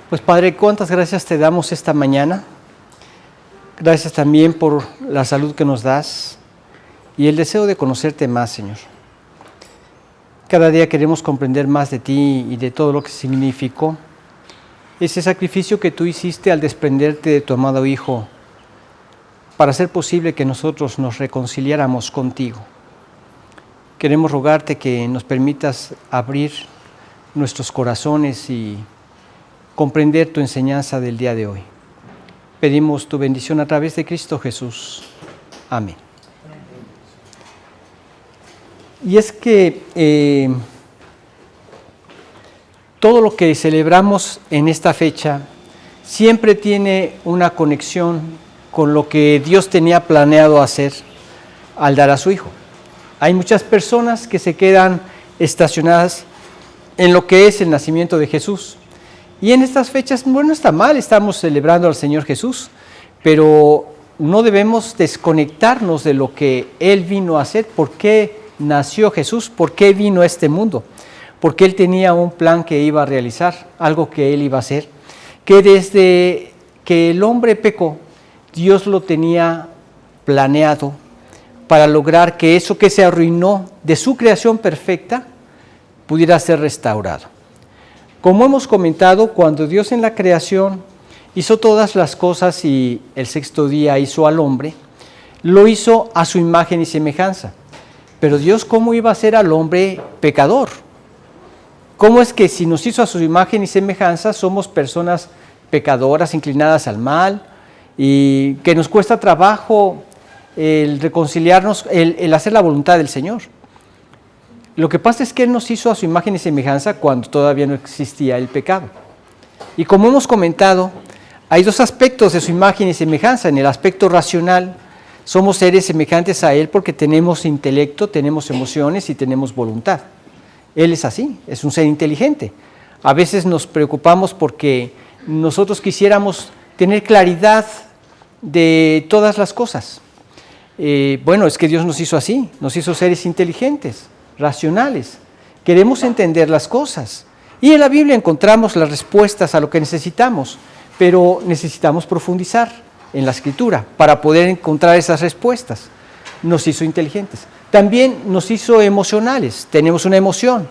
Pues Padre, cuántas gracias te damos esta mañana. Gracias también por la salud que nos das y el deseo de conocerte más, Señor. Cada día queremos comprender más de ti y de todo lo que significó ese sacrificio que tú hiciste al desprenderte de tu amado Hijo para hacer posible que nosotros nos reconciliáramos contigo. Queremos rogarte que nos permitas abrir nuestros corazones y comprender tu enseñanza del día de hoy. Pedimos tu bendición a través de Cristo Jesús. Amén. Y es que todo lo que celebramos en esta fecha siempre tiene una conexión con lo que Dios tenía planeado hacer al dar a su Hijo. Hay muchas personas que se quedan estacionadas en lo que es el nacimiento de Jesús. Y en estas fechas, bueno, está mal, estamos celebrando al Señor Jesús, pero no debemos desconectarnos de lo que Él vino a hacer. ¿Por qué nació Jesús? ¿Por qué vino a este mundo? Porque Él tenía un plan que iba a realizar, algo que Él iba a hacer, que desde que el hombre pecó, Dios lo tenía planeado para lograr que eso que se arruinó de su creación perfecta pudiera ser restaurado. Como hemos comentado, cuando Dios en la creación hizo todas las cosas y el sexto día hizo al hombre, lo hizo a su imagen y semejanza. Pero Dios, ¿cómo iba a hacer al hombre pecador? ¿Cómo es que si nos hizo a su imagen y semejanza somos personas pecadoras, inclinadas al mal, y que nos cuesta trabajo el reconciliarnos, el hacer la voluntad del Señor? Lo que pasa es que Él nos hizo a su imagen y semejanza cuando todavía no existía el pecado. Y como hemos comentado, hay dos aspectos de su imagen y semejanza. En el aspecto racional, somos seres semejantes a Él porque tenemos intelecto, tenemos emociones y tenemos voluntad. Él es así, es un ser inteligente. A veces nos preocupamos porque nosotros quisiéramos tener claridad de todas las cosas. Bueno, es que Dios nos hizo así, nos hizo seres inteligentes, racionales. Queremos entender las cosas. Y en la Biblia encontramos las respuestas a lo que necesitamos, pero necesitamos profundizar en la Escritura para poder encontrar esas respuestas. Nos hizo inteligentes. También nos hizo emocionales, tenemos una emoción.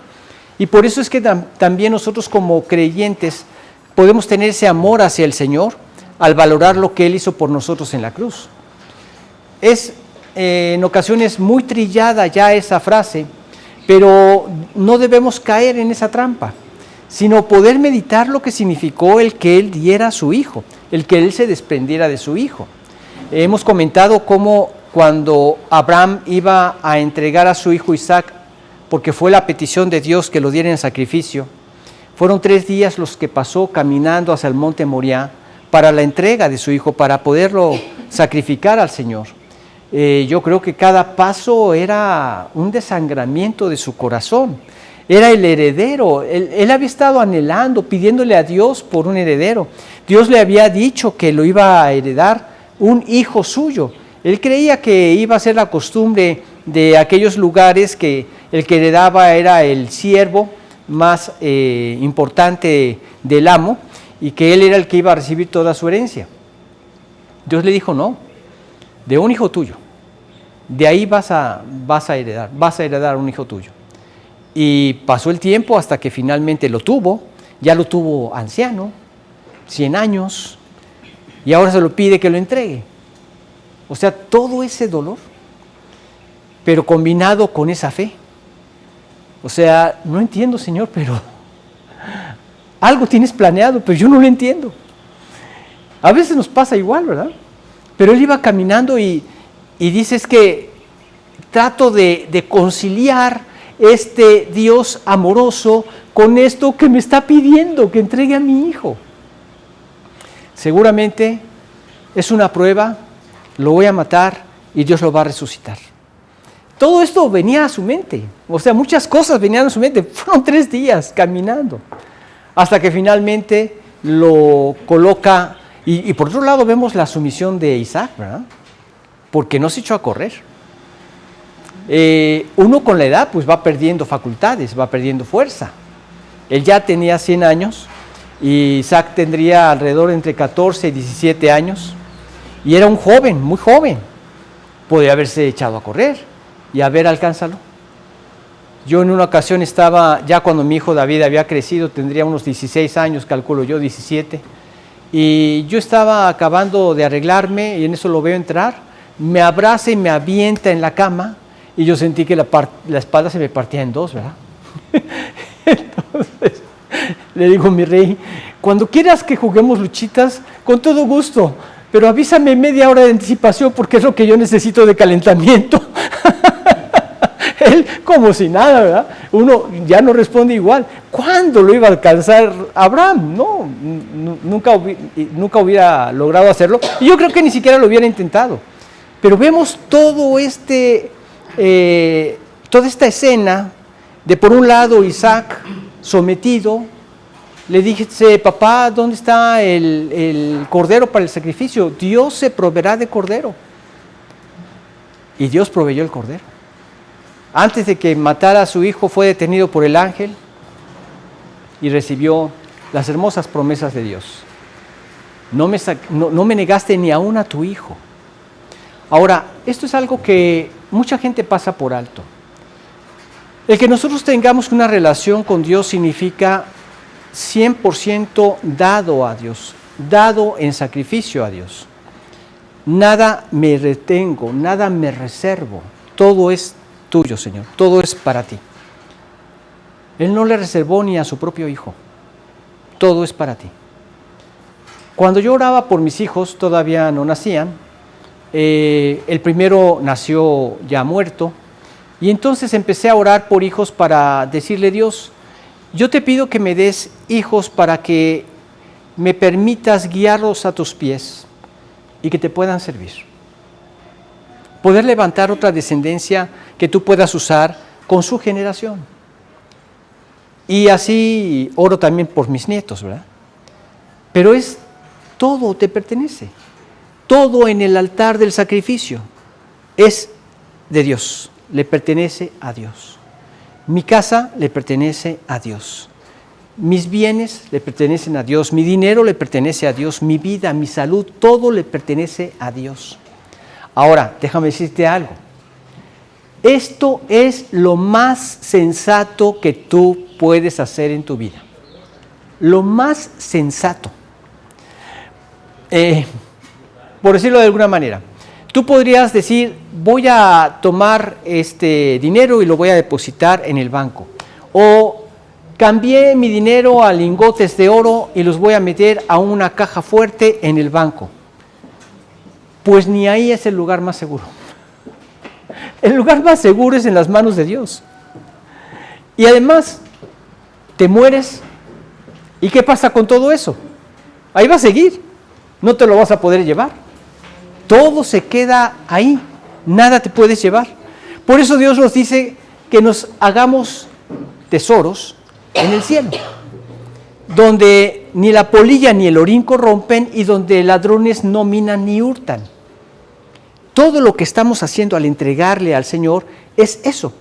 Y por eso es que también nosotros como creyentes podemos tener ese amor hacia el Señor al valorar lo que Él hizo por nosotros en la cruz. Es en ocasiones muy trillada ya esa frase, pero no debemos caer en esa trampa, sino poder meditar lo que significó el que Él diera a su Hijo, el que Él se desprendiera de su Hijo. Hemos comentado cómo cuando Abraham iba a entregar a su hijo Isaac, porque fue la petición de Dios que lo diera en sacrificio, fueron 3 días los que pasó caminando hacia el monte Moriah para la entrega de su hijo, para poderlo sacrificar al Señor. Yo creo que cada paso era un desangramiento de su corazón. Era el heredero. Él había estado anhelando, pidiéndole a Dios por un heredero. Dios le había dicho que lo iba a heredar un hijo suyo. Él creía que iba a ser la costumbre de aquellos lugares que el que heredaba era el siervo más importante del amo y que él era el que iba a recibir toda su herencia. Dios le dijo, no, de un hijo tuyo, de ahí vas a heredar un hijo tuyo. Y pasó el tiempo hasta que finalmente lo tuvo, ya lo tuvo anciano, 100 años, y ahora se lo pide que lo entregue. O sea, todo ese dolor, pero combinado con esa fe. O sea, no entiendo, Señor, pero algo tienes planeado, pero yo no lo entiendo. A veces nos pasa igual, ¿verdad? Pero él iba caminando y dices que trato de conciliar este Dios amoroso con esto que me está pidiendo, que entregue a mi hijo. Seguramente es una prueba, lo voy a matar y Dios lo va a resucitar. Todo esto venía a su mente, o sea, muchas cosas venían a su mente. Fueron 3 días caminando, hasta que finalmente lo coloca. Y por otro lado vemos la sumisión de Isaac, ¿verdad? Porque no se echó a correr. Uno con la edad pues va perdiendo facultades, va perdiendo fuerza. Él ya tenía 100 años y Isaac tendría alrededor entre 14 y 17 años, y era un joven, muy joven. Podría haberse echado a correr y a ver, alcánzalo. Yo en una ocasión estaba, ya cuando mi hijo David había crecido, tendría unos 16 años, calculo yo, 17, y yo estaba acabando de arreglarme y en eso lo veo entrar, me abraza y me avienta en la cama y yo sentí que la espalda se me partía en dos, ¿verdad? Entonces le digo, mi rey, cuando quieras que juguemos luchitas, con todo gusto, pero avísame media hora de anticipación porque es lo que yo necesito de calentamiento. Él como si nada, ¿verdad? Uno ya no responde igual. ¿Cuándo lo iba a alcanzar Abraham? No, nunca hubiera logrado hacerlo. Y yo creo que ni siquiera lo hubiera intentado. Pero vemos toda esta escena de, por un lado, Isaac sometido. Le dije, papá, ¿dónde está el cordero para el sacrificio? Dios se proveerá de cordero. Y Dios proveyó el cordero. Antes de que matara a su hijo, fue detenido por el ángel y recibió las hermosas promesas de Dios. No me negaste ni aún a tu hijo. Ahora, esto es algo que mucha gente pasa por alto. El que nosotros tengamos una relación con Dios significa 100% dado a Dios, dado en sacrificio a Dios. Nada me retengo, nada me reservo, todo es tuyo, Señor, todo es para ti. Él no le reservó ni a su propio hijo, todo es para ti. Cuando yo oraba por mis hijos, todavía no nacían, el primero nació ya muerto, y entonces empecé a orar por hijos para decirle, Dios, yo te pido que me des hijos para que me permitas guiarlos a tus pies y que te puedan servir. Poder levantar otra descendencia que tú puedas usar con su generación. Y así oro también por mis nietos, ¿verdad? Pero todo te pertenece. Todo en el altar del sacrificio es de Dios, le pertenece a Dios. Mi casa le pertenece a Dios. Mis bienes le pertenecen a Dios. Mi dinero le pertenece a Dios. Mi vida, mi salud, todo le pertenece a Dios. Ahora, déjame decirte algo. Esto es lo más sensato que tú puedes hacer en tu vida. Lo más sensato. Por decirlo de alguna manera, tú podrías decir, voy a tomar este dinero y lo voy a depositar en el banco. O cambié mi dinero a lingotes de oro y los voy a meter a una caja fuerte en el banco. Pues ni ahí es el lugar más seguro. El lugar más seguro es en las manos de Dios. Y además, te mueres. ¿Y qué pasa con todo eso? Ahí va a seguir. No te lo vas a poder llevar. Todo se queda ahí. Nada te puedes llevar. Por eso Dios nos dice que nos hagamos tesoros en el cielo, donde ni la polilla ni el orín corrompen y donde ladrones no minan ni hurtan. Todo lo que estamos haciendo al entregarle al Señor es eso,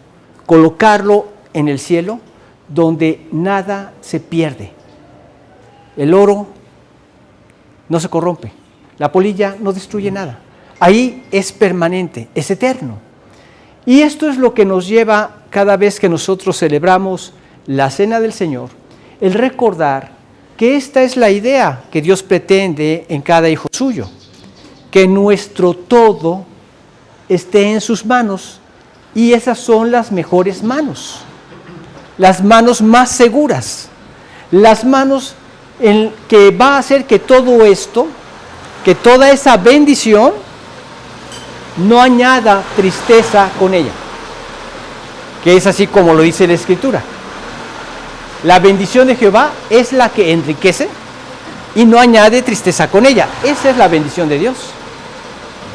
colocarlo en el cielo donde nada se pierde. El oro no se corrompe, la polilla no destruye nada. Ahí es permanente, es eterno. Y esto es lo que nos lleva cada vez que nosotros celebramos la Cena del Señor, el recordar que esta es la idea que Dios pretende en cada hijo suyo, que nuestro todo esté en sus manos, y esas son las mejores manos, las manos más seguras, las manos en que va a hacer que todo esto, que toda esa bendición, no añada tristeza con ella, que es así como lo dice la Escritura. La bendición de Jehová es la que enriquece y no añade tristeza con ella. Esa es la bendición de Dios.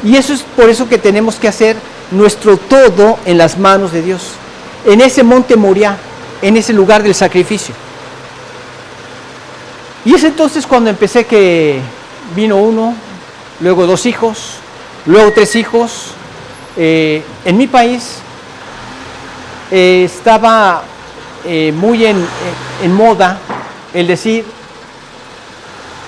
Y eso es por eso que tenemos que hacer nuestro todo en las manos de Dios, en ese monte Moriah, en ese lugar del sacrificio. Y es entonces cuando empecé que vino uno, luego 2 hijos, luego 3 hijos. En mi país estaba muy en moda el decir,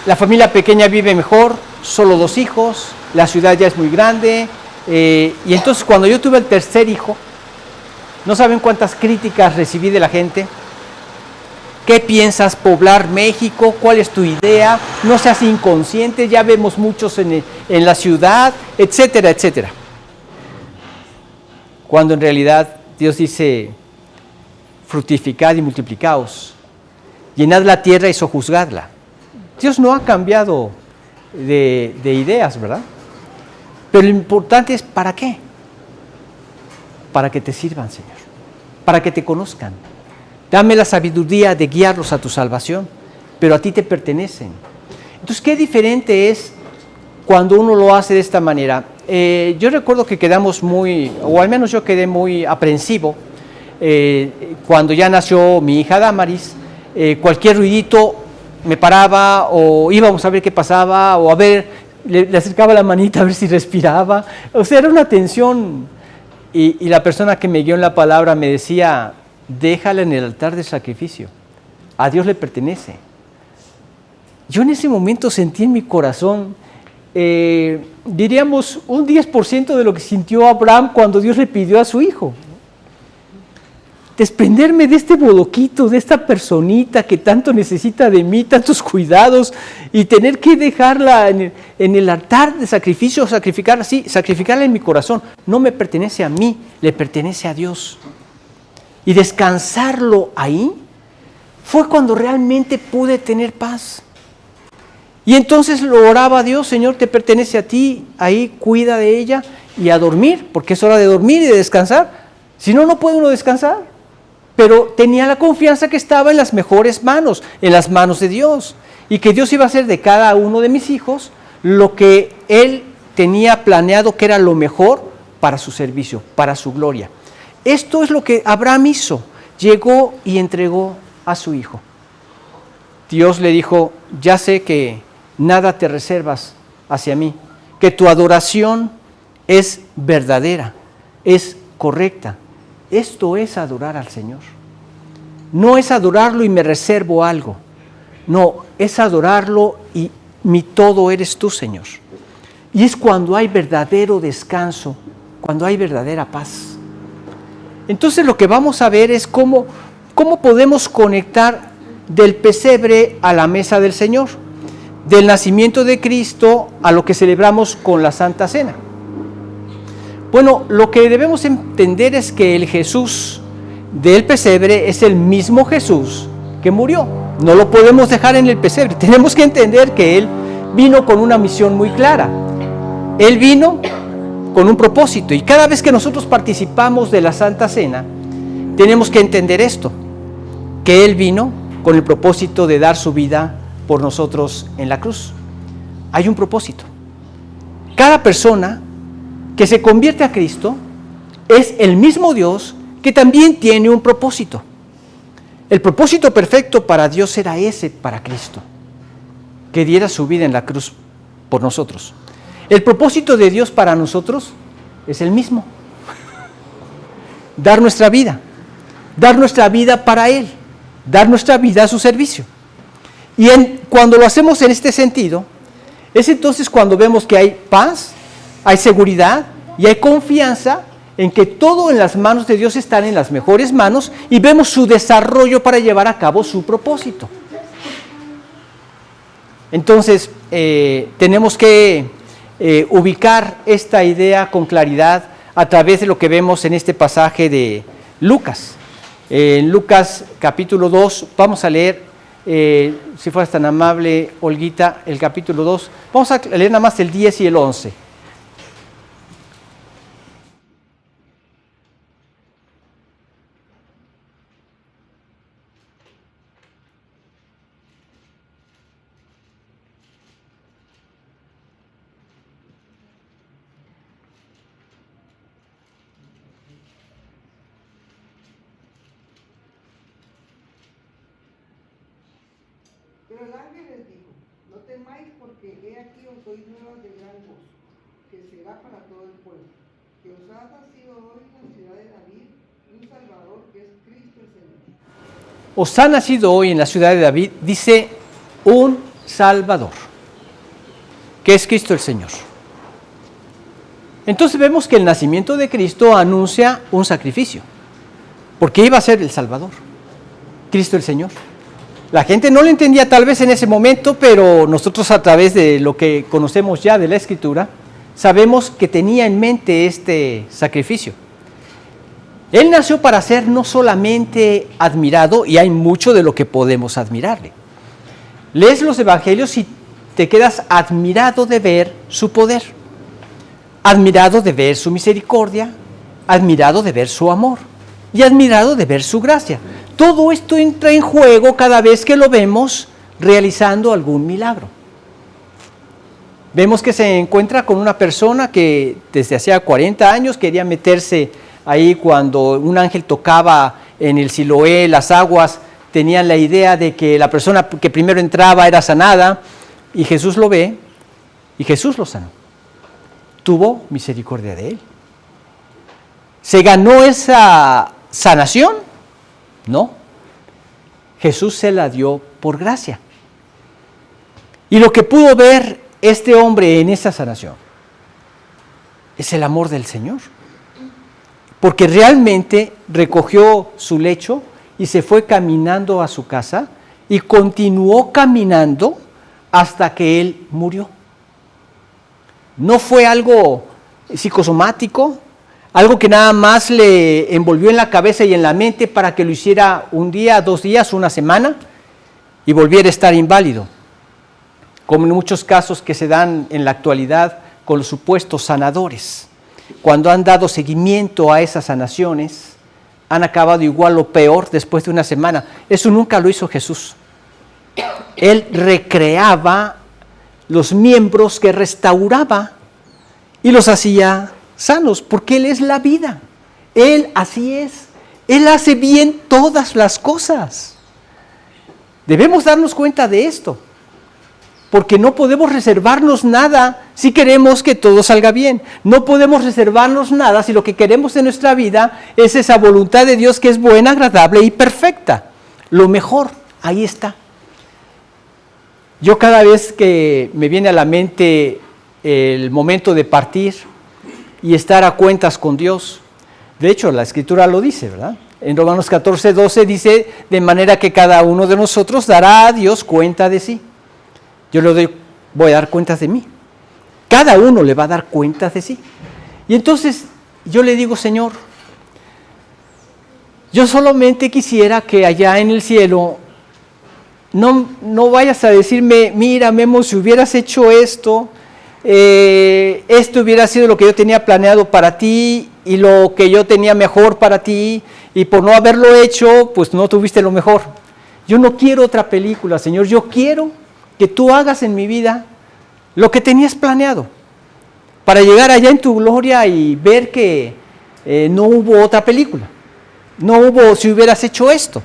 la familia pequeña vive mejor, solo 2 hijos, la ciudad ya es muy grande. Y entonces cuando yo tuve el tercer hijo, no saben cuántas críticas recibí de la gente. ¿Qué piensas poblar México? ¿Cuál es tu idea? No seas inconsciente, ya vemos muchos en la ciudad, etcétera, etcétera. Cuando en realidad Dios dice, fructificad y multiplicaos, llenad la tierra y sojuzgadla. Dios no ha cambiado de ideas, ¿verdad? Pero lo importante es ¿para qué? Para que te sirvan, Señor, para que te conozcan. Dame la sabiduría de guiarlos a tu salvación, pero a ti te pertenecen. Entonces, qué diferente es cuando uno lo hace de esta manera. Yo recuerdo que quedamos o al menos yo quedé muy aprensivo cuando ya nació mi hija Damaris. Cualquier ruidito me paraba o íbamos a ver qué pasaba o a ver, le acercaba la manita a ver si respiraba. O sea, era una tensión y la persona que me guió en la palabra me decía, déjala en el altar de sacrificio, a Dios le pertenece. Yo en ese momento sentí en mi corazón, diríamos un 10% de lo que sintió Abraham cuando Dios le pidió a su hijo. Desprenderme de este bodoquito, de esta personita que tanto necesita de mí, tantos cuidados, y tener que dejarla en el altar de sacrificio, sacrificarla en mi corazón. No me pertenece a mí, le pertenece a Dios. Y descansarlo ahí fue cuando realmente pude tener paz. Y entonces lo oraba a Dios, Señor, te pertenece a ti, ahí cuida de ella y a dormir, porque es hora de dormir y de descansar. Si no, no puede uno descansar. Pero tenía la confianza que estaba en las mejores manos, en las manos de Dios, y que Dios iba a hacer de cada uno de mis hijos lo que Él tenía planeado que era lo mejor para su servicio, para su gloria. Esto es lo que Abraham hizo, llegó y entregó a su hijo. Dios le dijo, ya sé que nada te reservas hacia mí, que tu adoración es verdadera, es correcta. Esto es adorar al Señor. No es adorarlo y me reservo algo. No, es adorarlo y mi todo eres tú, Señor. Y es cuando hay verdadero descanso, cuando hay verdadera paz. Entonces lo que vamos a ver es cómo podemos conectar del pesebre a la mesa del Señor, del nacimiento de Cristo a lo que celebramos con la Santa Cena. Bueno, lo que debemos entender es que el Jesús del pesebre es el mismo Jesús que murió. No lo podemos dejar en el pesebre. Tenemos que entender que Él vino con una misión muy clara. Él vino con un propósito y cada vez que nosotros participamos de la Santa Cena, tenemos que entender esto, que Él vino con el propósito de dar su vida por nosotros en la cruz. Hay un propósito. Cada persona que se convierte a Cristo es el mismo Dios que también tiene un propósito. El propósito perfecto para Dios era ese, para Cristo, que diera su vida en la cruz por nosotros. El propósito de Dios para nosotros es el mismo. Dar nuestra vida para Él, dar nuestra vida a su servicio. Y cuando lo hacemos en este sentido, es entonces cuando vemos que hay paz, hay seguridad y hay confianza en que todo en las manos de Dios están en las mejores manos y vemos su desarrollo para llevar a cabo su propósito. Entonces, tenemos que ubicar esta idea con claridad a través de lo que vemos en este pasaje de Lucas. En Lucas capítulo 2, vamos a leer, si fueras tan amable, Olguita, el capítulo 2, vamos a leer nada más el 10 y el 11. Pero el ángel les dijo, no temáis porque he aquí os doy nuevas de gran gozo, que será para todo el pueblo, que os ha nacido hoy en la ciudad de David un Salvador que es Cristo el Señor. Os ha nacido hoy en la ciudad de David, dice, un Salvador, que es Cristo el Señor. Entonces vemos que el nacimiento de Cristo anuncia un sacrificio, porque iba a ser el Salvador, Cristo el Señor. La gente no lo entendía tal vez en ese momento, pero nosotros a través de lo que conocemos ya de la Escritura, sabemos que tenía en mente este sacrificio. Él nació para ser no solamente admirado, y hay mucho de lo que podemos admirarle. Lees los evangelios y te quedas admirado de ver su poder, admirado de ver su misericordia, admirado de ver su amor y admirado de ver su gracia. Todo esto entra en juego cada vez que lo vemos realizando algún milagro. Vemos que se encuentra con una persona que desde hacía 40 años quería meterse ahí cuando un ángel tocaba en el Siloé las aguas. Tenían la idea de que la persona que primero entraba era sanada, y Jesús lo ve y Jesús lo sanó. Tuvo misericordia de él. ¿Se ganó esa sanación? No. Jesús se la dio por gracia. Y lo que pudo ver este hombre en esa sanación es el amor del Señor. Porque realmente recogió su lecho y se fue caminando a su casa y continuó caminando hasta que él murió. No fue algo psicosomático, algo que nada más le envolvió en la cabeza y en la mente para que lo hiciera un día, 2 días, una semana y volviera a estar inválido. Como en muchos casos que se dan en la actualidad con los supuestos sanadores. Cuando han dado seguimiento a esas sanaciones, han acabado igual o peor después de una semana. Eso nunca lo hizo Jesús. Él recreaba los miembros que restauraba y los hacía sanos, porque Él es la vida. Él así es. Él hace bien todas las cosas. Debemos darnos cuenta de esto, porque no podemos reservarnos nada si queremos que todo salga bien. No podemos reservarnos nada si lo que queremos en nuestra vida es esa voluntad de Dios que es buena, agradable y perfecta. Lo mejor, ahí está. Yo cada vez que me viene a la mente el momento de partir y estar a cuentas con Dios, de hecho la Escritura lo dice, ¿verdad? En Romanos 14:12 dice, de manera que cada uno de nosotros dará a Dios cuenta de sí. Yo voy a dar cuentas de mí. Cada uno le va a dar cuentas de sí. Y entonces yo le digo, Señor, yo solamente quisiera que allá en el cielo no vayas a decirme, mira, Memo, si hubieras hecho esto, esto hubiera sido lo que yo tenía planeado para ti y lo que yo tenía mejor para ti, y por no haberlo hecho, pues no tuviste lo mejor. Yo no quiero otra película, Señor, yo quiero que tú hagas en mi vida lo que tenías planeado, para llegar allá en tu gloria y ver que no hubo otra película, no hubo si hubieras hecho esto,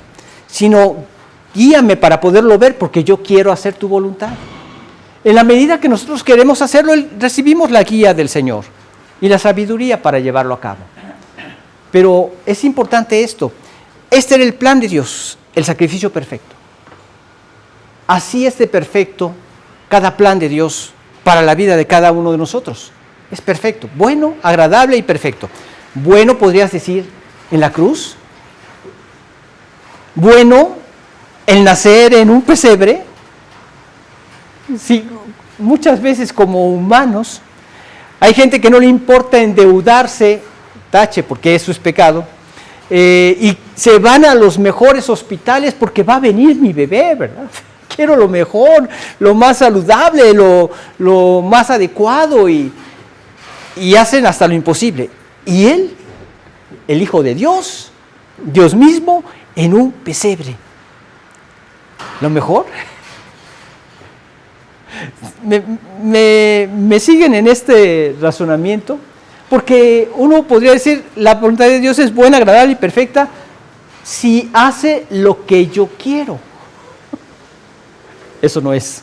sino guíame para poderlo ver, porque yo quiero hacer tu voluntad. En la medida que nosotros queremos hacerlo, recibimos la guía del Señor y la sabiduría para llevarlo a cabo. Pero es importante esto, este era el plan de Dios, el sacrificio perfecto. Así es de perfecto cada plan de Dios para la vida de cada uno de nosotros. Es perfecto, bueno, agradable y perfecto. Bueno, podrías decir, en la cruz. Bueno, el nacer en un pesebre. Sí, muchas veces como humanos, hay gente que no le importa endeudarse, tache, porque eso es pecado, y se van a los mejores hospitales porque va a venir mi bebé, ¿verdad? Quiero lo mejor, lo más saludable, lo más adecuado, y hacen hasta lo imposible. Y Él, el Hijo de Dios, Dios mismo, en un pesebre. ¿Lo mejor? ¿Me siguen en este razonamiento? Porque uno podría decir, la voluntad de Dios es buena, agradable y perfecta si hace lo que yo quiero. Eso no es.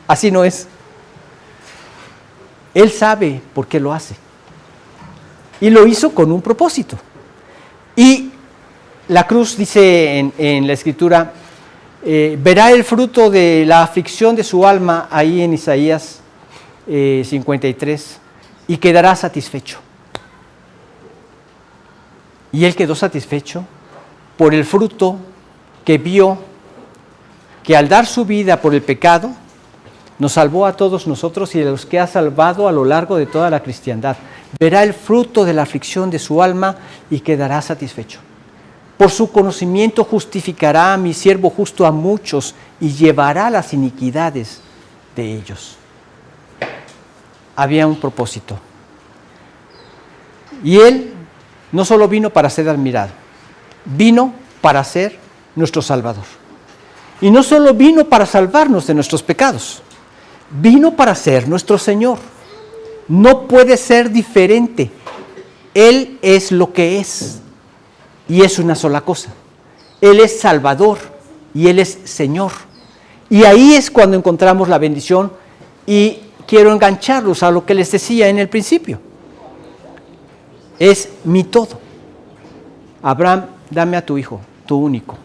Así no es. Él sabe por qué lo hace. Y lo hizo con un propósito. Y la cruz dice en la Escritura, verá el fruto de la aflicción de su alma ahí en Isaías 53 y quedará satisfecho. Y él quedó satisfecho por el fruto que vio que al dar su vida por el pecado nos salvó a todos nosotros y a los que ha salvado a lo largo de toda la cristiandad. Verá el fruto de la aflicción de su alma y quedará satisfecho. Por su conocimiento justificará a mi siervo justo a muchos y llevará las iniquidades de ellos. Había un propósito. Y él no solo vino para ser admirado, vino para ser nuestro Salvador. Y no solo vino para salvarnos de nuestros pecados, vino para ser nuestro Señor. No puede ser diferente. Él es lo que es. Y es una sola cosa. Él es Salvador y Él es Señor. Y ahí es cuando encontramos la bendición y quiero engancharlos a lo que les decía en el principio. Es mi todo. Abraham, dame a tu hijo, tu único.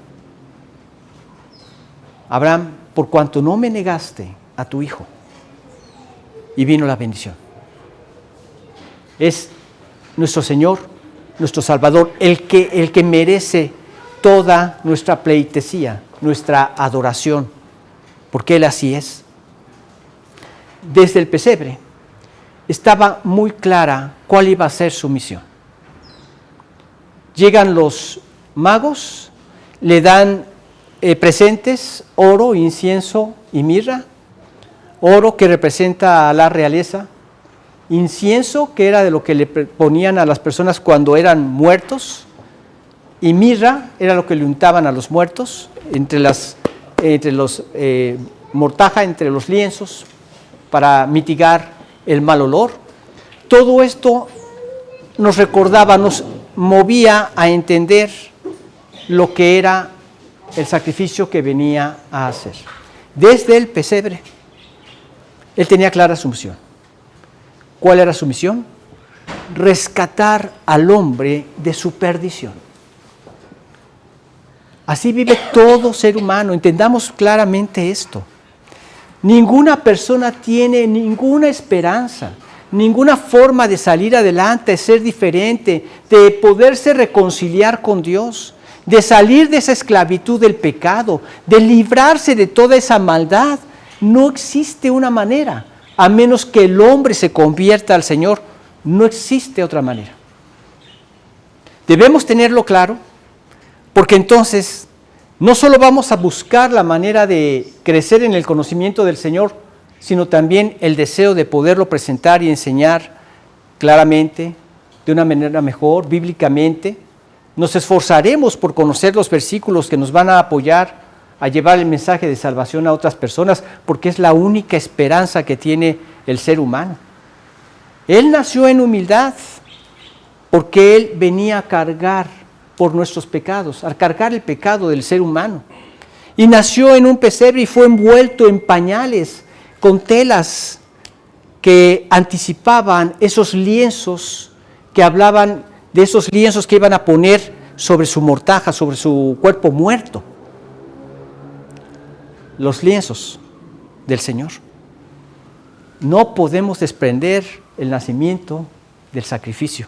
Abraham, por cuanto no me negaste a tu hijo. Y vino la bendición. Es nuestro Señor, nuestro Salvador, el que merece toda nuestra pleitesía, nuestra adoración, porque Él así es. Desde el pesebre estaba muy clara cuál iba a ser su misión. Llegan los magos, le dan presentes, oro, incienso y mirra. Oro que representa a la realeza, incienso que era de lo que le ponían a las personas cuando eran muertos, y mirra era lo que le untaban a los muertos entre los mortaja, entre los lienzos, para mitigar el mal olor. Todo esto nos recordaba, nos movía a entender lo que era el sacrificio que venía a hacer. Desde el pesebre, Él tenía clara su misión. ¿Cuál era su misión? Rescatar al hombre de su perdición. Así vive todo ser humano. Entendamos claramente esto. Ninguna persona tiene ninguna esperanza, ninguna forma de salir adelante, de ser diferente, de poderse reconciliar con Dios, de salir de esa esclavitud del pecado, de librarse de toda esa maldad. No existe una manera, a menos que el hombre se convierta al Señor. No existe otra manera. Debemos tenerlo claro, porque entonces no solo vamos a buscar la manera de crecer en el conocimiento del Señor, sino también el deseo de poderlo presentar y enseñar claramente, de una manera mejor, bíblicamente. Nos esforzaremos por conocer los versículos que nos van a apoyar a llevar el mensaje de salvación a otras personas, porque es la única esperanza que tiene el ser humano. Él nació en humildad, porque Él venía a cargar por nuestros pecados, a cargar el pecado del ser humano. Y nació en un pesebre y fue envuelto en pañales, con telas que anticipaban esos lienzos, que hablaban de esos lienzos que iban a poner sobre su mortaja, sobre su cuerpo muerto. Los lienzos del Señor. No podemos desprender el nacimiento del sacrificio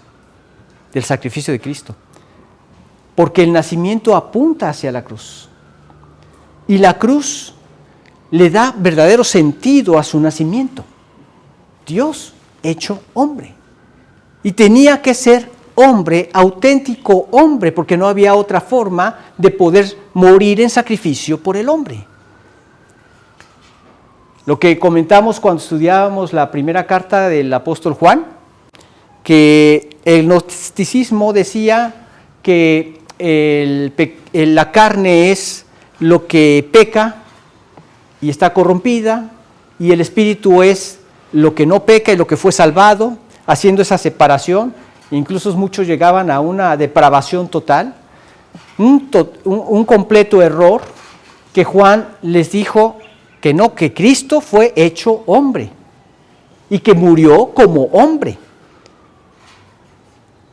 de Cristo, porque el nacimiento apunta hacia la cruz, y la cruz le da verdadero sentido a su nacimiento. Dios hecho hombre, y tenía que ser hombre, auténtico hombre, porque no había otra forma de poder morir en sacrificio por el hombre. Lo que comentamos cuando estudiábamos la primera carta del apóstol Juan, que el gnosticismo decía que la carne es lo que peca y está corrompida, y el espíritu es lo que no peca y lo que fue salvado, haciendo esa separación. Incluso muchos llegaban a una depravación total, un completo error, que Juan les dijo que no, que Cristo fue hecho hombre y que murió como hombre.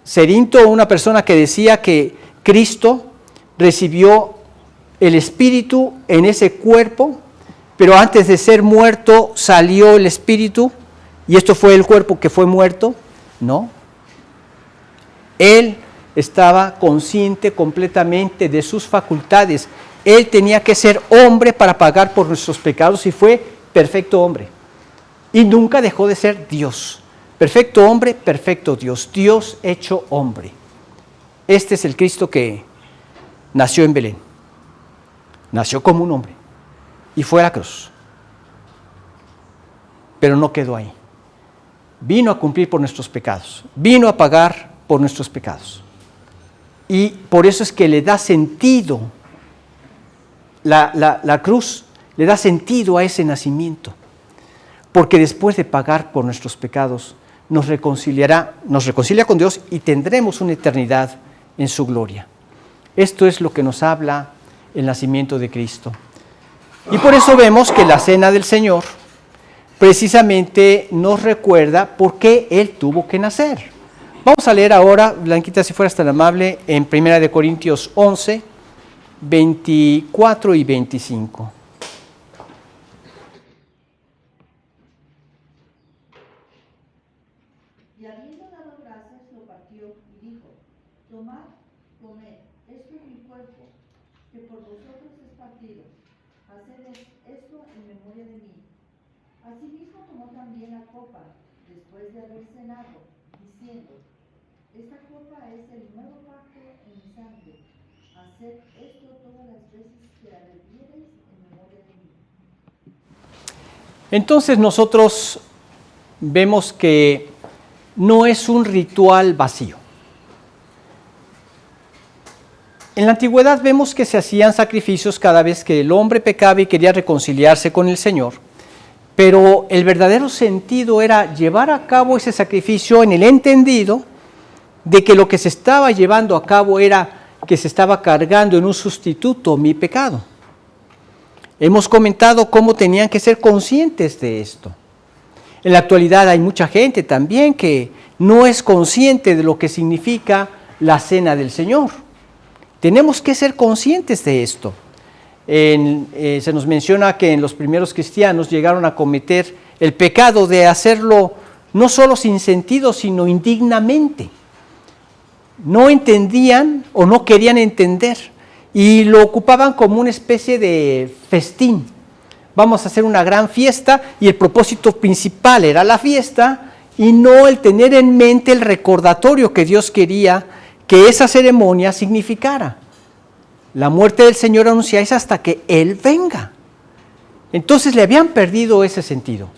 Cerinto, una persona que decía que Cristo recibió el espíritu en ese cuerpo, pero antes de ser muerto salió el espíritu y esto fue el cuerpo que fue muerto. No. Él estaba consciente completamente de sus facultades. Él tenía que ser hombre para pagar por nuestros pecados y fue perfecto hombre. Y nunca dejó de ser Dios. Perfecto hombre, perfecto Dios. Dios hecho hombre. Este es el Cristo que nació en Belén. Nació como un hombre y fue a la cruz. Pero no quedó ahí. Vino a cumplir por nuestros pecados. Vino a pagar por nuestros pecados. Y por eso es que le da sentido, la cruz le da sentido a ese nacimiento. Porque después de pagar por nuestros pecados, nos reconcilia con Dios y tendremos una eternidad en su gloria. Esto es lo que nos habla el nacimiento de Cristo. Y por eso vemos que la cena del Señor precisamente nos recuerda por qué Él tuvo que nacer. Vamos a leer ahora, Blanquita, si fueras tan amable, en 1 Corintios 11, 24 y 25. Y habiendo dado gracias, lo partió y dijo: Tomad, comed, esto es mi cuerpo, que por vosotros es partido. Haced esto en memoria de mí. Asimismo tomó también la copa, después de haber cenado, diciendo: Esta copa es el nuevo pacto en mi sangre. Haced esto todas las veces que la bebiereis en memoria de mí. Entonces nosotros vemos que no es un ritual vacío. En la antigüedad vemos que se hacían sacrificios cada vez que el hombre pecaba y quería reconciliarse con el Señor, pero el verdadero sentido era llevar a cabo ese sacrificio en el entendido de que lo que se estaba llevando a cabo era que se estaba cargando en un sustituto mi pecado. Hemos comentado cómo tenían que ser conscientes de esto. En la actualidad hay mucha gente también que no es consciente de lo que significa la cena del Señor. Tenemos que ser conscientes de esto. Se nos menciona que en los primeros cristianos llegaron a cometer el pecado de hacerlo no solo sin sentido, sino indignamente. No entendían o no querían entender y lo ocupaban como una especie de festín. Vamos a hacer una gran fiesta y el propósito principal era la fiesta y no el tener en mente el recordatorio que Dios quería que esa ceremonia significara. La muerte del Señor anunciáis hasta que Él venga. Entonces le habían perdido ese sentido.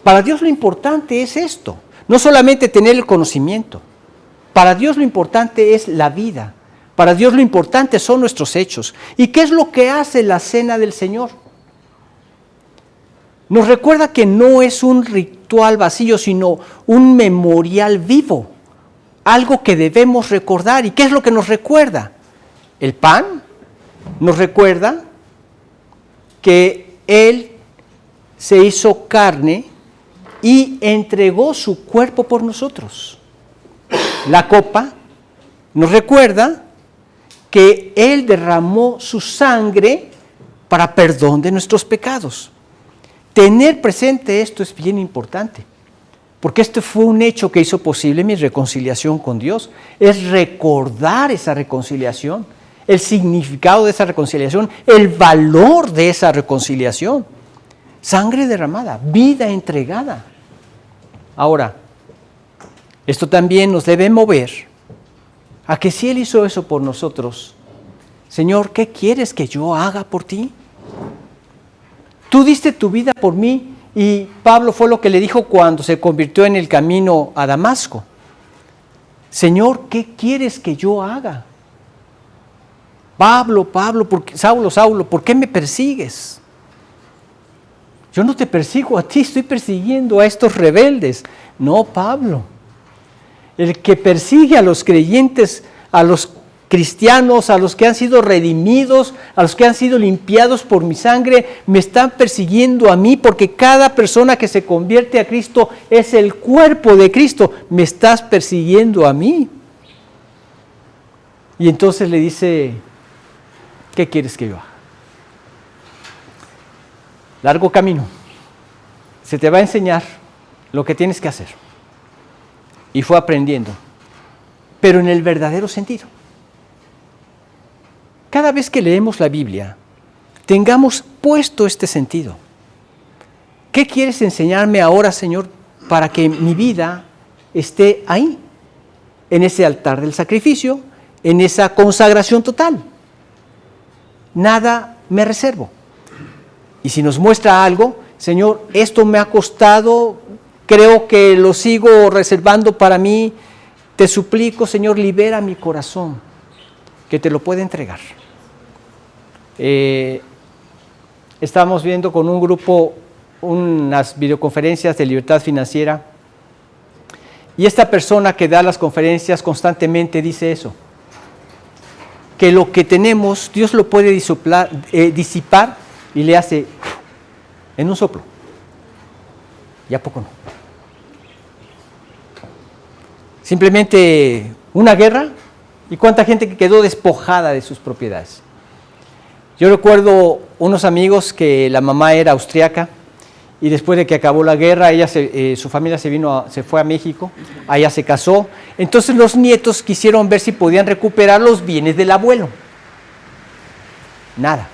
Para Dios lo importante es esto, no solamente tener el conocimiento. Para Dios lo importante es la vida. Para Dios lo importante son nuestros hechos. ¿Y qué es lo que hace la cena del Señor? Nos recuerda que no es un ritual vacío, sino un memorial vivo. Algo que debemos recordar. ¿Y qué es lo que nos recuerda? El pan nos recuerda que Él se hizo carne y entregó su cuerpo por nosotros. La copa nos recuerda que Él derramó su sangre para perdón de nuestros pecados. Tener presente esto es bien importante, porque este fue un hecho que hizo posible mi reconciliación con Dios. Es recordar esa reconciliación, el significado de esa reconciliación, el valor de esa reconciliación. Sangre derramada, vida entregada. Ahora, esto también nos debe mover a que si Él hizo eso por nosotros, Señor, ¿qué quieres que yo haga por ti? Tú diste tu vida por mí y Pablo fue lo que le dijo cuando se convirtió en el camino a Damasco. Señor, ¿qué quieres que yo haga? Saulo, ¿por qué me persigues? Yo no te persigo a ti, estoy persiguiendo a estos rebeldes. No, Pablo. El que persigue a los creyentes, a los cristianos, a los que han sido redimidos, a los que han sido limpiados por mi sangre, me están persiguiendo a mí, porque cada persona que se convierte a Cristo es el cuerpo de Cristo. Me estás persiguiendo a mí. Y entonces le dice ¿qué quieres que yo haga? Largo camino. Se te va a enseñar lo que tienes que hacer. Y fue aprendiendo, pero en el verdadero sentido. Cada vez que leemos la Biblia, tengamos puesto este sentido. ¿Qué quieres enseñarme ahora, Señor, para que mi vida esté ahí, en ese altar del sacrificio, en esa consagración total? Nada me reservo. Y si nos muestra algo, Señor, esto me ha costado, creo que lo sigo reservando para mí, te suplico, Señor, libera mi corazón, que te lo pueda entregar. Estamos viendo con un grupo unas videoconferencias de libertad financiera, y esta persona que da las conferencias constantemente dice eso, que lo que tenemos Dios lo puede disipar y le hace en un soplo. ¿Y a poco no? Simplemente una guerra, y cuánta gente que quedó despojada de sus propiedades. Yo recuerdo unos amigos que la mamá era austriaca, y después de que acabó la guerra, su familia se fue a México, allá se casó. Entonces los nietos quisieron ver si podían recuperar los bienes del abuelo. Nada.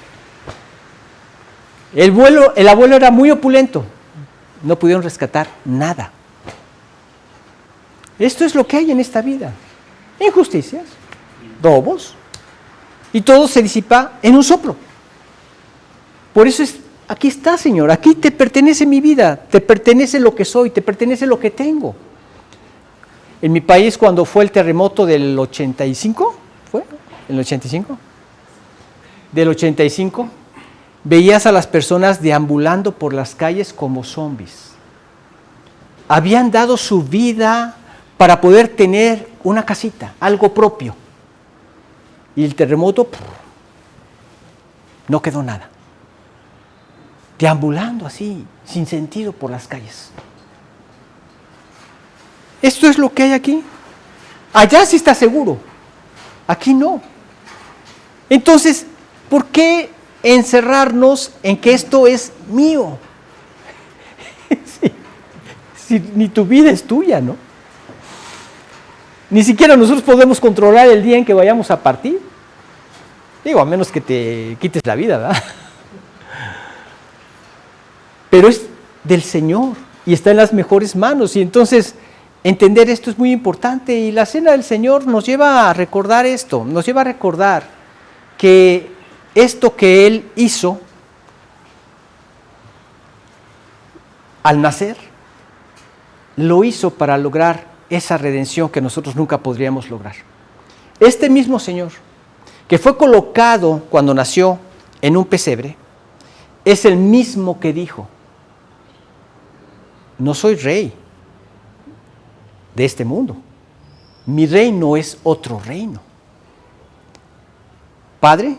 El abuelo era muy opulento, no pudieron rescatar nada. Esto es lo que hay en esta vida: injusticias, robos, y todo se disipa en un soplo. Por eso aquí está, Señor, aquí te pertenece mi vida, te pertenece lo que soy, te pertenece lo que tengo. En mi país, cuando fue el terremoto del 85, ¿fue? ¿El 85? Del 85, veías a las personas deambulando por las calles como zombies. Habían dado su vida para poder tener una casita, algo propio. Y el terremoto, no quedó nada. Deambulando así, sin sentido por las calles. Esto es lo que hay aquí. Allá sí está seguro, aquí no. Entonces, ¿por qué encerrarnos en que esto es mío? Si ni tu vida es tuya, ¿no? Ni siquiera nosotros podemos controlar el día en que vayamos a partir. Digo, a menos que te quites la vida, ¿verdad? Pero es del Señor y está en las mejores manos. Y entonces entender esto es muy importante. Y la cena del Señor nos lleva a recordar esto, nos lleva a recordar que esto que Él hizo al nacer, lo hizo para lograr esa redención que nosotros nunca podríamos lograr. Este mismo Señor, que fue colocado cuando nació en un pesebre, es el mismo que dijo: no soy rey de este mundo, mi reino es otro reino. Padre,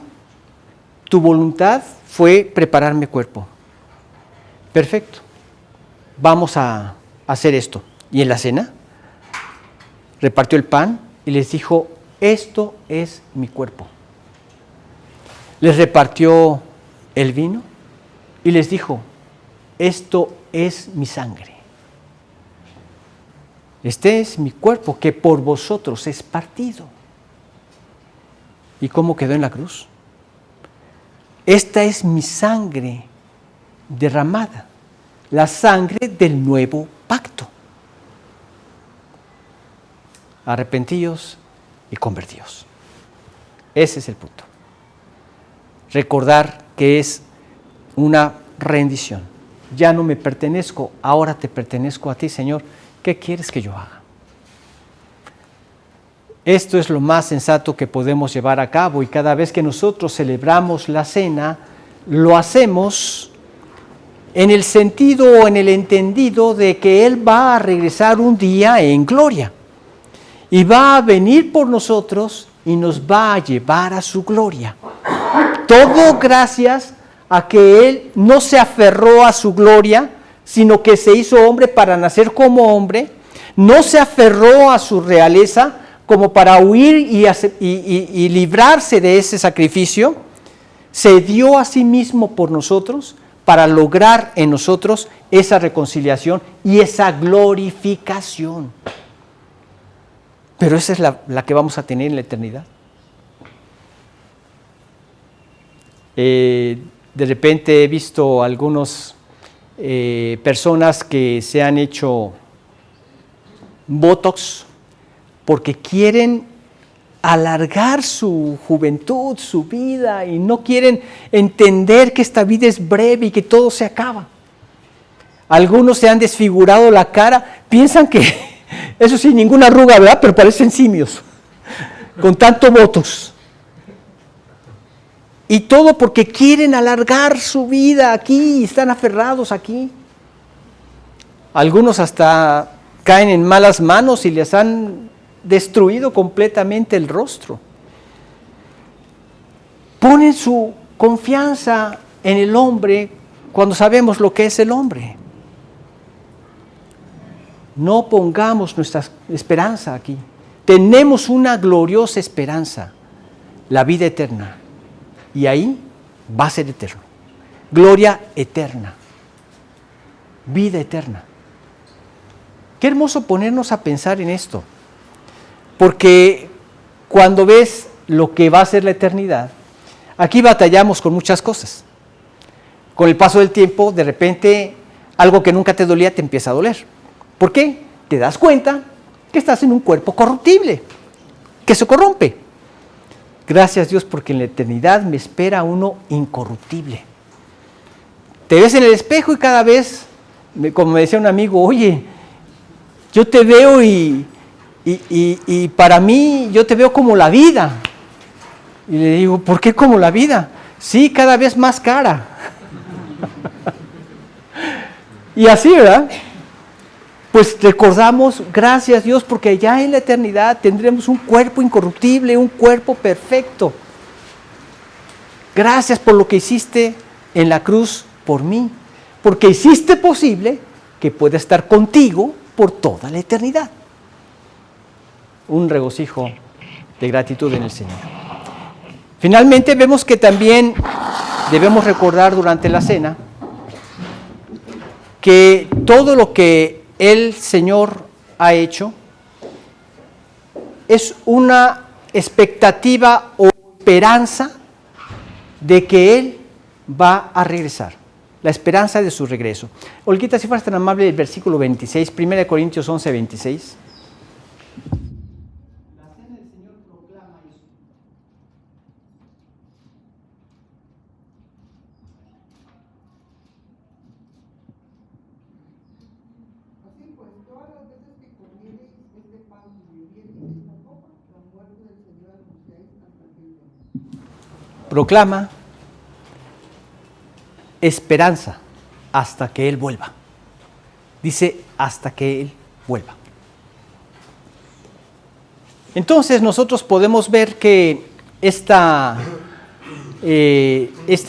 tu voluntad fue prepararme cuerpo. Perfecto, vamos a hacer esto. Y en la cena repartió el pan y les dijo: esto es mi cuerpo. Les repartió el vino y les dijo: esto es mi sangre. Este es mi cuerpo que por vosotros es partido. ¿Y cómo quedó en la cruz? Esta es mi sangre derramada, la sangre del nuevo pacto. Arrepentíos y convertíos. Ese es el punto. Recordar que es una rendición. Ya no me pertenezco, ahora te pertenezco a ti, Señor. ¿Qué quieres que yo haga? Esto es lo más sensato que podemos llevar a cabo, y cada vez que nosotros celebramos la cena, lo hacemos en el sentido o en el entendido de que Él va a regresar un día en gloria y va a venir por nosotros y nos va a llevar a su gloria. Todo gracias a que Él no se aferró a su gloria, sino que se hizo hombre para nacer como hombre, no se aferró a su realeza como para huir y librarse de ese sacrificio, se dio a sí mismo por nosotros para lograr en nosotros esa reconciliación y esa glorificación. Pero esa es la que vamos a tener en la eternidad. De repente he visto algunas personas que se han hecho botox porque quieren alargar su juventud, su vida, y no quieren entender que esta vida es breve y que todo se acaba. Algunos se han desfigurado la cara, piensan que, eso sí, ninguna arruga, ¿verdad? Pero parecen simios, con tanto botox. Y todo porque quieren alargar su vida aquí, están aferrados aquí. Algunos hasta caen en malas manos y les han destruido completamente el rostro. Ponen su confianza en el hombre cuando sabemos lo que es el hombre. No pongamos nuestra esperanza aquí. Tenemos una gloriosa esperanza, la vida eterna. Y ahí va a ser eterno. Gloria eterna. Vida eterna. Qué hermoso ponernos a pensar en esto. Porque cuando ves lo que va a ser la eternidad, aquí batallamos con muchas cosas. Con el paso del tiempo, de repente, algo que nunca te dolía te empieza a doler. ¿Por qué? Te das cuenta que estás en un cuerpo corruptible, que se corrompe. Gracias Dios, porque en la eternidad me espera uno incorruptible. Te ves en el espejo y cada vez, como me decía un amigo, oye, yo te veo y para mí yo te veo como la vida. Y le digo, ¿por qué como la vida? Sí, cada vez más cara. Y así, ¿verdad? Pues recordamos, gracias Dios, porque ya en la eternidad tendremos un cuerpo incorruptible, un cuerpo perfecto. Gracias por lo que hiciste en la cruz por mí, porque hiciste posible que pueda estar contigo por toda la eternidad. Un regocijo de gratitud en el Señor. Finalmente vemos que también debemos recordar durante la cena que todo lo que el Señor ha hecho es una expectativa o esperanza de que Él va a regresar. La esperanza de su regreso. Olguita, si fueras tan amable, el versículo 26, 1 Corintios 11, 26. La cena del Señor proclama eso. Así pues, todas las veces que comiereis este pan y bebiereis esta copa, la muerte del Señor anunciáis hasta que Él venga. Proclama esperanza hasta que Él vuelva. Dice, hasta que Él vuelva. Entonces nosotros podemos ver que este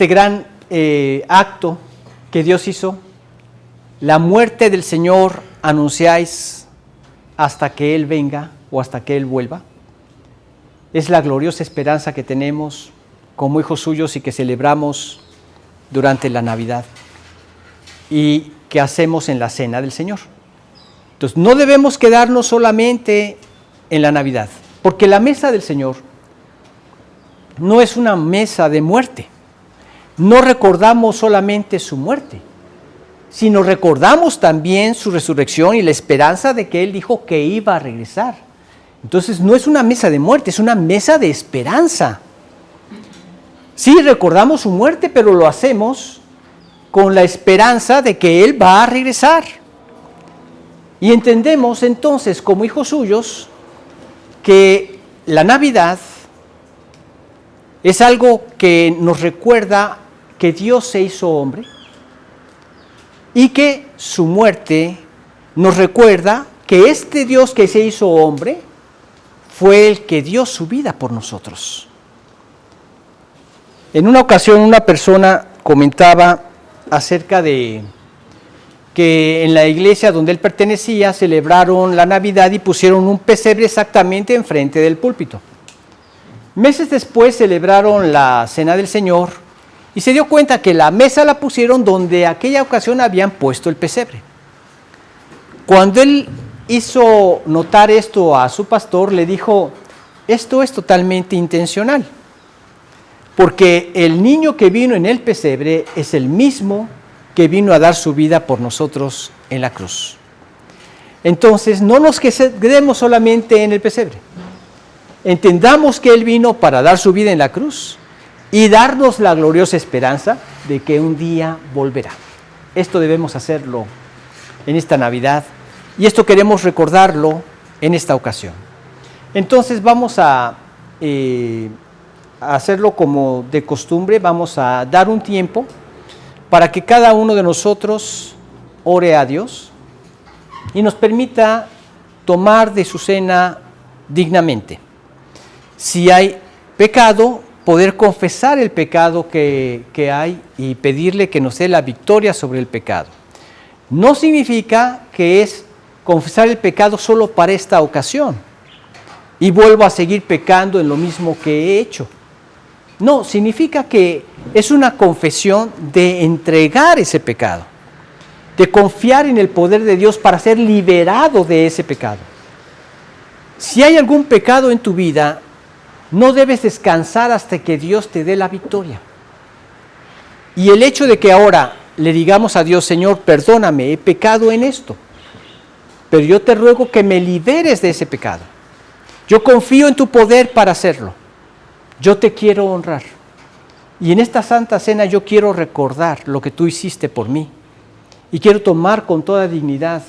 gran acto que Dios hizo, la muerte del Señor anunciáis hasta que Él venga o hasta que Él vuelva, es la gloriosa esperanza que tenemos como hijos suyos y que celebramos durante la Navidad y que hacemos en la cena del Señor. Entonces no debemos quedarnos solamente en la Navidad, porque la mesa del Señor no es una mesa de muerte. No recordamos solamente su muerte, sino recordamos también su resurrección y la esperanza de que Él dijo que iba a regresar. Entonces no es una mesa de muerte, es una mesa de esperanza. Sí, recordamos su muerte, pero lo hacemos con la esperanza de que Él va a regresar. Y entendemos entonces, como hijos suyos, que la Navidad es algo que nos recuerda que Dios se hizo hombre y que su muerte nos recuerda que este Dios que se hizo hombre fue el que dio su vida por nosotros. En una ocasión una persona comentaba acerca de que en la iglesia donde él pertenecía celebraron la Navidad y pusieron un pesebre exactamente enfrente del púlpito. Meses después celebraron la Cena del Señor Y se dio cuenta que la mesa la pusieron donde aquella ocasión habían puesto el pesebre. Cuando él hizo notar esto a su pastor, le dijo, esto es totalmente intencional, porque el niño que vino en el pesebre es el mismo que vino a dar su vida por nosotros en la cruz. Entonces, no nos quedemos solamente en el pesebre. Entendamos que Él vino para dar su vida en la cruz y darnos la gloriosa esperanza de que un día volverá. Esto debemos hacerlo en esta Navidad y esto queremos recordarlo en esta ocasión. Entonces vamos a hacerlo como de costumbre, vamos a dar un tiempo para que cada uno de nosotros ore a Dios y nos permita tomar de su cena dignamente. Si hay pecado, poder confesar el pecado que hay y pedirle que nos dé la victoria sobre el pecado. No significa que es confesar el pecado solo para esta ocasión y vuelvo a seguir pecando en lo mismo que he hecho. No, significa que es una confesión de entregar ese pecado, de confiar en el poder de Dios para ser liberado de ese pecado. Si hay algún pecado en tu vida, no debes descansar hasta que Dios te dé la victoria. Y el hecho de que ahora le digamos a Dios, Señor, perdóname, he pecado en esto, pero yo te ruego que me liberes de ese pecado. Yo confío en tu poder para hacerlo. Yo te quiero honrar. Y en esta Santa Cena yo quiero recordar lo que tú hiciste por mí. Y quiero tomar con toda dignidad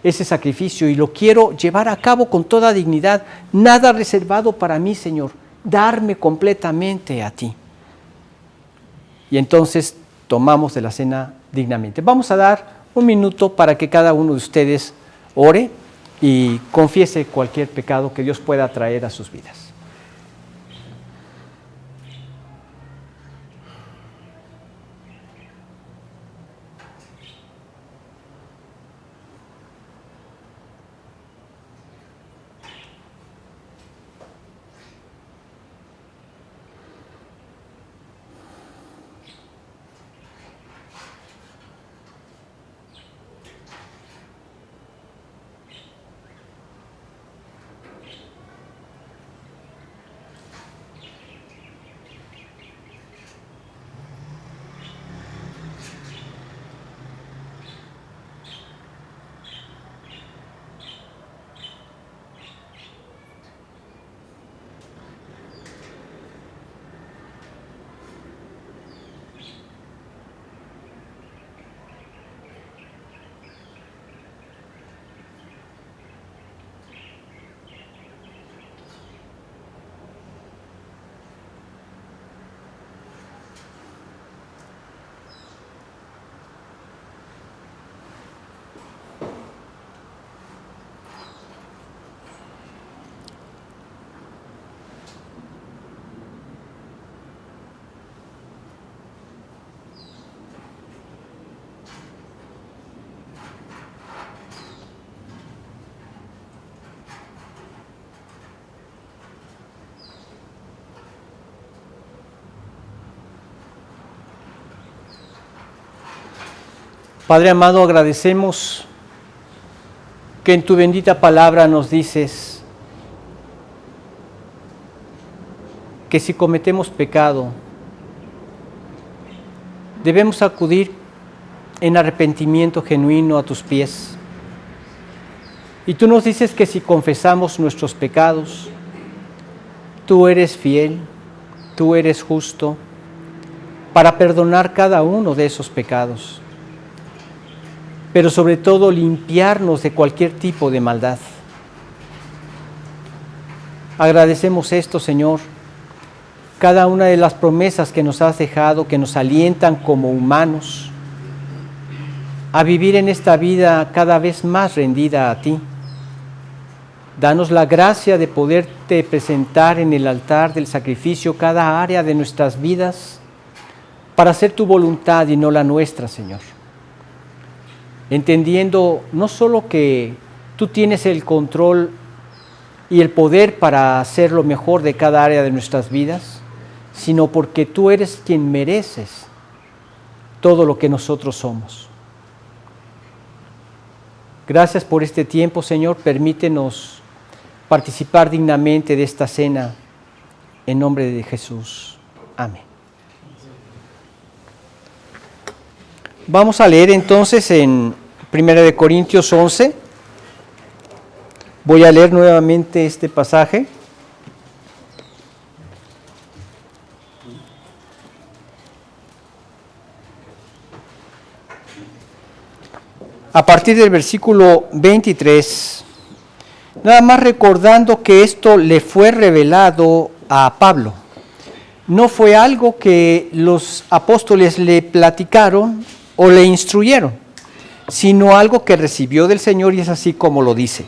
ese sacrificio y lo quiero llevar a cabo con toda dignidad. Nada reservado para mí, Señor. Darme completamente a ti. Y entonces tomamos de la cena dignamente. Vamos a dar un minuto para que cada uno de ustedes ore y confiese cualquier pecado que Dios pueda traer a sus vidas. Padre amado, agradecemos que en tu bendita palabra nos dices que si cometemos pecado, debemos acudir en arrepentimiento genuino a tus pies. Y tú nos dices que si confesamos nuestros pecados, tú eres fiel, tú eres justo, para perdonar cada uno de esos pecados, pero sobre todo limpiarnos de cualquier tipo de maldad. Agradecemos esto, Señor, cada una de las promesas que nos has dejado, que nos alientan como humanos a vivir en esta vida cada vez más rendida a ti. Danos la gracia de poderte presentar en el altar del sacrificio cada área de nuestras vidas para hacer tu voluntad y no la nuestra, Señor. Entendiendo no solo que tú tienes el control y el poder para hacer lo mejor de cada área de nuestras vidas, sino porque tú eres quien mereces todo lo que nosotros somos. Gracias por este tiempo, Señor. Permítenos participar dignamente de esta cena en nombre de Jesús. Amén. Vamos a leer entonces en 1 Corintios 11. Voy a leer nuevamente este pasaje. A partir del versículo 23, nada más recordando que esto le fue revelado a Pablo. No fue algo que los apóstoles le platicaron o le instruyeron, sino algo que recibió del Señor, y es así como lo dice.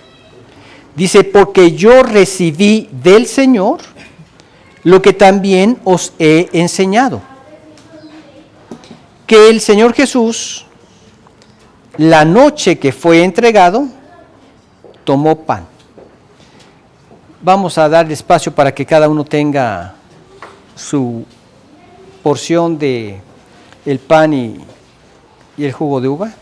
Dice, porque yo recibí del Señor lo que también os he enseñado, que el Señor Jesús, la noche que fue entregado, tomó pan. Vamos a darle espacio para que cada uno tenga su porción de el pan y el jugo de uva.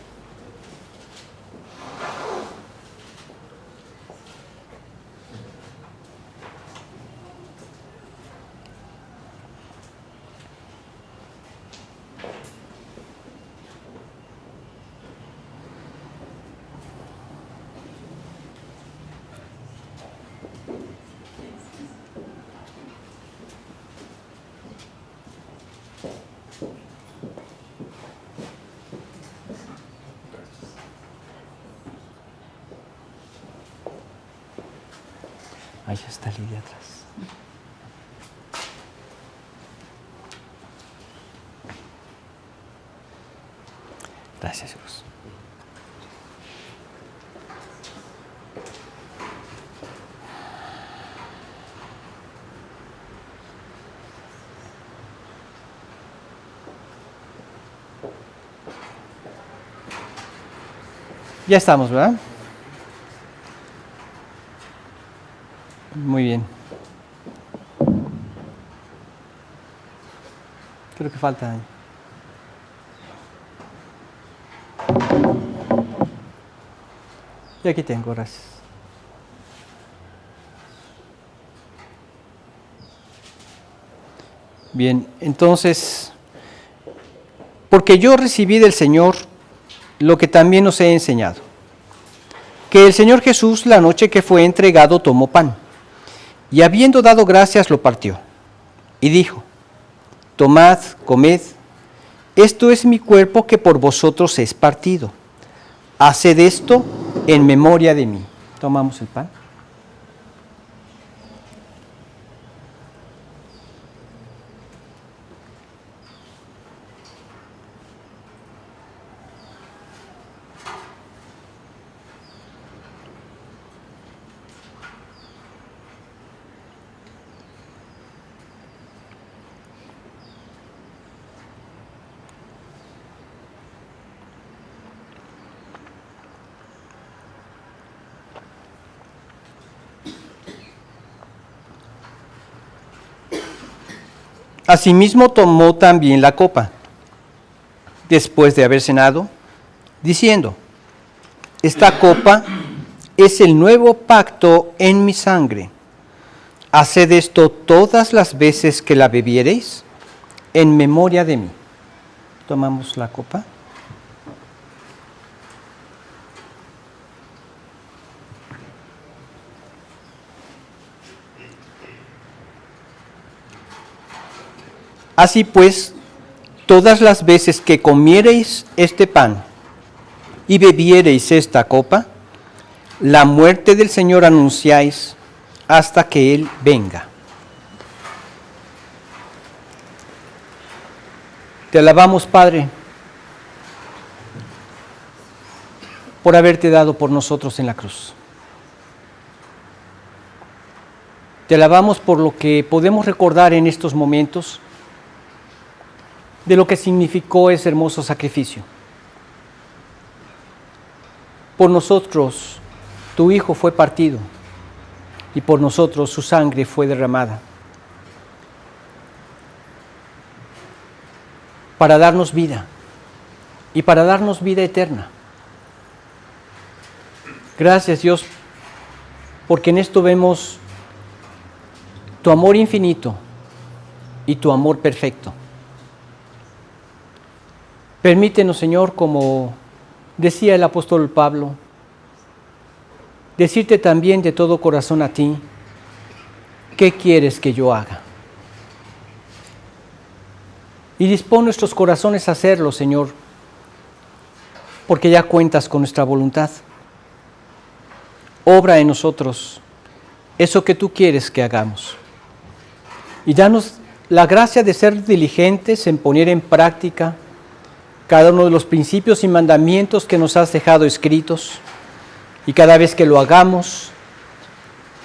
Ahí está Lidia atrás. Gracias, Dios. Ya estamos, ¿verdad? Muy bien. Creo que falta ahí. Y aquí tengo, gracias. Bien, entonces, porque yo recibí del Señor lo que también os he enseñado, que el Señor Jesús, la noche que fue entregado, tomó pan, y habiendo dado gracias, lo partió, y dijo, tomad, comed, esto es mi cuerpo que por vosotros es partido. Haced esto en memoria de mí. Tomamos el pan. Asimismo tomó también la copa, después de haber cenado, diciendo, esta copa es el nuevo pacto en mi sangre. Haced esto todas las veces que la bebiereis, en memoria de mí. Tomamos la copa. Así pues, todas las veces que comiereis este pan y bebiereis esta copa, la muerte del Señor anunciáis hasta que Él venga. Te alabamos, Padre, por haberte dado por nosotros en la cruz. Te alabamos por lo que podemos recordar en estos momentos de lo que significó ese hermoso sacrificio. Por nosotros, tu Hijo fue partido y por nosotros su sangre fue derramada para darnos vida, y para darnos vida eterna. Gracias, Dios, porque en esto vemos tu amor infinito y tu amor perfecto. Permítenos, Señor, como decía el apóstol Pablo, decirte también de todo corazón a ti, ¿qué quieres que yo haga? Y dispón nuestros corazones a hacerlo, Señor, porque ya cuentas con nuestra voluntad. Obra en nosotros eso que tú quieres que hagamos. Y danos la gracia de ser diligentes en poner en práctica cada uno de los principios y mandamientos que nos has dejado escritos. Y cada vez que lo hagamos,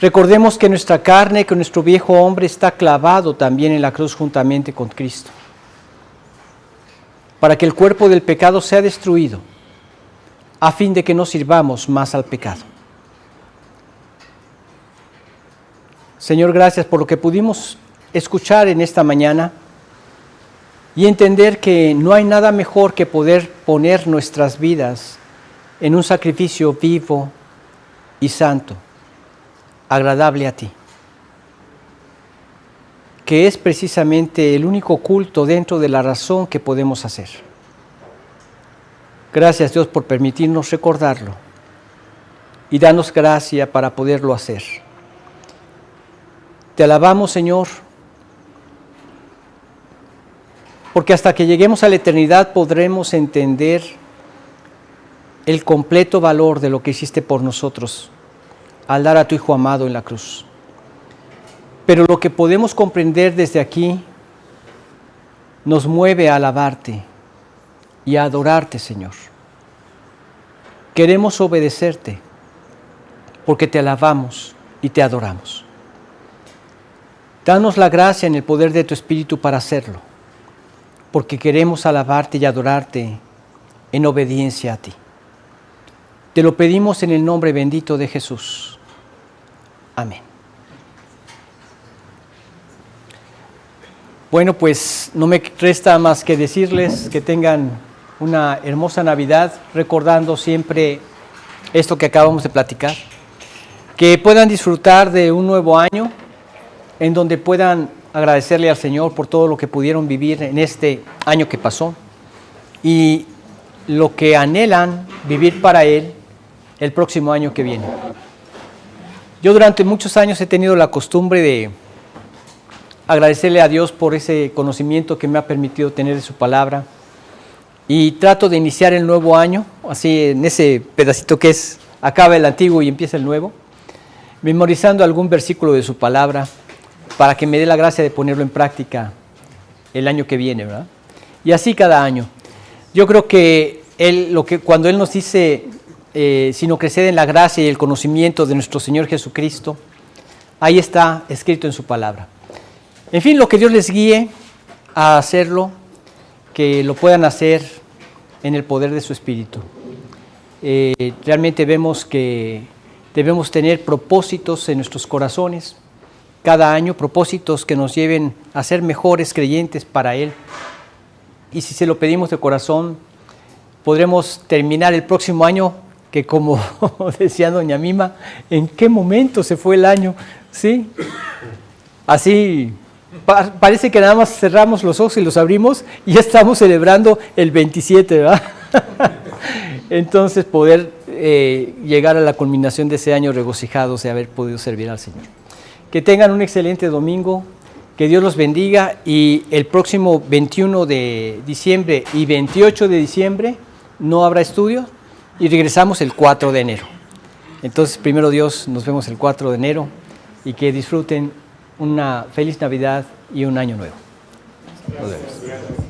recordemos que nuestra carne, que nuestro viejo hombre está clavado también en la cruz juntamente con Cristo, para que el cuerpo del pecado sea destruido, a fin de que no sirvamos más al pecado. Señor, gracias por lo que pudimos escuchar en esta mañana y entender que no hay nada mejor que poder poner nuestras vidas en un sacrificio vivo y santo, agradable a ti, que es precisamente el único culto dentro de la razón que podemos hacer. Gracias, Dios, por permitirnos recordarlo y danos gracia para poderlo hacer. Te alabamos, Señor, porque hasta que lleguemos a la eternidad podremos entender el completo valor de lo que hiciste por nosotros al dar a tu Hijo amado en la cruz. Pero lo que podemos comprender desde aquí nos mueve a alabarte y a adorarte, Señor. Queremos obedecerte porque te alabamos y te adoramos. Danos la gracia en el poder de tu Espíritu para hacerlo, porque queremos alabarte y adorarte en obediencia a ti. Te lo pedimos en el nombre bendito de Jesús. Amén. Bueno, pues no me resta más que decirles que tengan una hermosa Navidad, recordando siempre esto que acabamos de platicar, que puedan disfrutar de un nuevo año, en donde puedan agradecerle al Señor por todo lo que pudieron vivir en este año que pasó y lo que anhelan vivir para Él el próximo año que viene. Yo durante muchos años he tenido la costumbre de agradecerle a Dios por ese conocimiento que me ha permitido tener de su palabra y trato de iniciar el nuevo año, así en ese pedacito que es, acaba el antiguo y empieza el nuevo, memorizando algún versículo de su palabra, para que me dé la gracia de ponerlo en práctica el año que viene, ¿verdad? Y así cada año. Yo creo que cuando Él nos dice, sino crecer en la gracia y el conocimiento de nuestro Señor Jesucristo, ahí está escrito en su palabra. En fin, lo que Dios les guíe a hacerlo, que lo puedan hacer en el poder de su Espíritu. Realmente vemos que debemos tener propósitos en nuestros corazones, cada año, propósitos que nos lleven a ser mejores creyentes para Él. Y si se lo pedimos de corazón, podremos terminar el próximo año, que como decía doña Mima, ¿en qué momento se fue el año? ¿Sí? Así, parece que nada más cerramos los ojos y los abrimos y ya estamos celebrando el 27, ¿verdad? Entonces poder llegar a la culminación de ese año regocijados de haber podido servir al Señor. Que tengan un excelente domingo, que Dios los bendiga y el próximo 21 de diciembre y 28 de diciembre no habrá estudio y regresamos el 4 de enero. Entonces, primero Dios, nos vemos el 4 de enero y que disfruten una feliz Navidad y un año nuevo. Nos vemos.